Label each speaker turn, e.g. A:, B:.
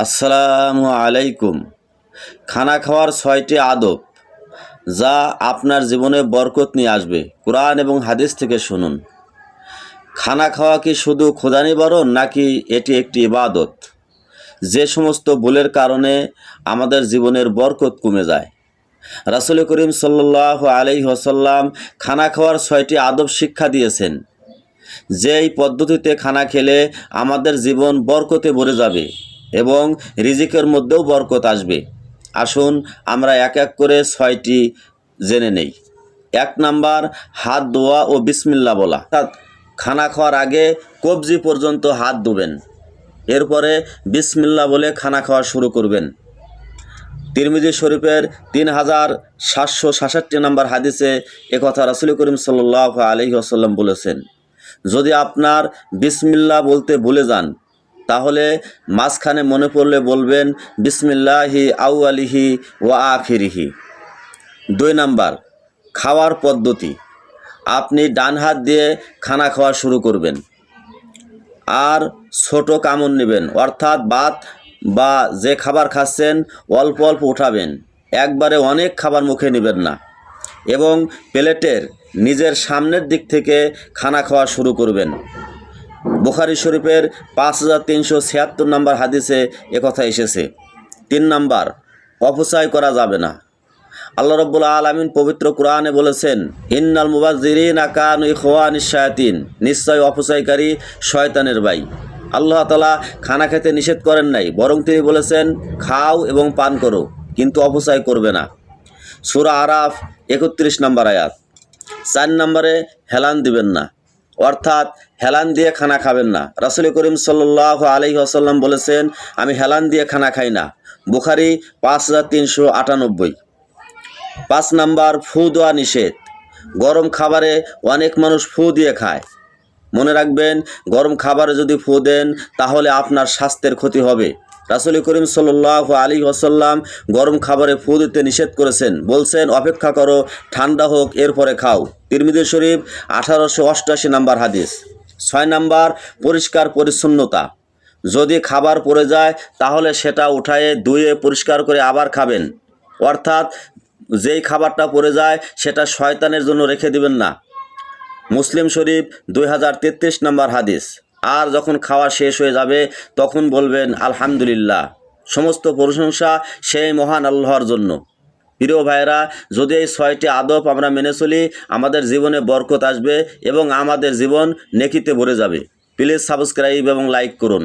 A: আসসালামু আলাইকুম। খানা খাওয়ার ৬টি আদব যা আপনার জীবনে বরকত নিয়ে আসবে। কোরআন এবং হাদিস থেকে শুনুন। খানা খাওয়া কি শুধু ক্ষুধা নিবারণ নাকি এটি একটি ইবাদত? যে সমস্ত ভুলের কারণে আমাদের জীবনের বরকত কমে যায়। রাসূল করিম সাল্লাল্লাহু আলাইহি ওয়াসাল্লাম খানা খাওয়ার ৬টি আদব শিক্ষা দিয়েছেন। যেই পদ্ধতিতে খানা খেলে আমাদের জীবন বরকতে ভরে যাবে এবং রিজিকের মধ্যেও বরকত আসবে। আসুন আমরা এক এক করে ৬টি জেনে নেই। ১ নাম্বার, হাত ধোয়া ও বিসমিল্লাহ বলা। অর্থাৎ খানা খাওয়ার আগে কবজি পর্যন্ত হাত ধুবেন, এরপরে বিসমিল্লাহ বলে খানা খাওয়া শুরু করবেন। তিরমিজি শরীফের 3766 নম্বর হাদিসে একথা রাসূল করিম সাল্লাল্লাহু আলাইহি ওয়াসাল্লাম বলেছেন। যদি আপনার বিসমিল্লাহ বলতে ভুলে যান তাহলে মাঝখানে মনে পড়লে বলবেন বিসমিল্লাহি আউয়ালিহি ওয়া আখিরিহি। ২ নাম্বার, খাওয়ার পদ্ধতি। আপনি ডান হাত দিয়ে খানা খাওয়া শুরু করবেন আর ছোট কামড় নেবেন, অর্থাৎ ভাত বা যে খাবার খাচ্ছেন অল্প অল্প উঠাবেন, একবারে অনেক খাবার মুখে নেবেন না। এবং প্লেটের নিজের সামনের দিক থেকে খানা খাওয়া শুরু করবেন। বুখারী শরীফের 5376 নম্বর হাদিসে একথা এসেছে। ৩ নাম্বার, অপচয় করা যাবে না। আল্লাহ রাব্বুল আলামিন পবিত্র কোরআনে বলেছেন, ইন্নাল মুবাযযিরিনা কানু ইখওয়ানিশ শায়াতিন, নিশ্চয় অপচয়কারী শয়তানের ভাই। আল্লাহ তাআলা খানা খেতে নিষেধ করেন নাই, বরং তিনি বলেছেন খাও এবং পান করো, কিন্তু অপচয় করবে না। সূরা আরাফ ৩১ নম্বর আয়াত। ৪ নম্বরে, হেলান দিবেন না, অর্থাৎ হেলান দিয়ে খানা খাবেন না। রাসূল করিম সাল্লাল্লাহু আলাইহি ওয়াসাল্লাম বলেছেন, আমি হেলান দিয়ে খানা খাই না। বুখারী 5398। ৫ নাম্বার, ফু দেওয়া নিষেধ। গরম খাবারে অনেক মানুষ ফু দিয়ে খায়। মনে রাখবেন, গরম খাবারে যদি ফু দেন তাহলে আপনার স্বাস্থ্যের ক্ষতি হবে। রাসূল করিম সাল্লাল্লাহু আলাইহি ওয়াসাল্লাম গরম খাবারে ফু দিতে নিষেধ করেছেন, বলছেন অপেক্ষা করো, ঠান্ডা হোক এরপরে খাও। তিরমিজি শরীফ 1888 নম্বর হাদিস। ৬ নাম্বার, পরিষ্কার পরিচ্ছন্নতা। যদি খাবার পড়ে যায় তাহলে সেটা উঠায়ে ধুয়ে পরিষ্কার করে আবার খাবেন, অর্থাৎ যেই খাবারটা পড়ে যায় সেটা শয়তানের জন্য রেখে দিবেন না। মুসলিম শরীফ 2033 নম্বর হাদিস। আর যখন খাওয়া শেষ হয়ে যাবে তখন বলবেন আলহামদুলিল্লাহ, সমস্ত প্রশংসা সেই মহান আল্লাহর জন্য। প্রিয় ভাইরা, যদি এই ৬টি আদব আমরা মেনে চলি আমাদের জীবনে বরকত আসবে এবং আমাদের জীবন নেকিতে ভরে যাবে। প্লিজ সাবস্ক্রাইব এবং লাইক করুন।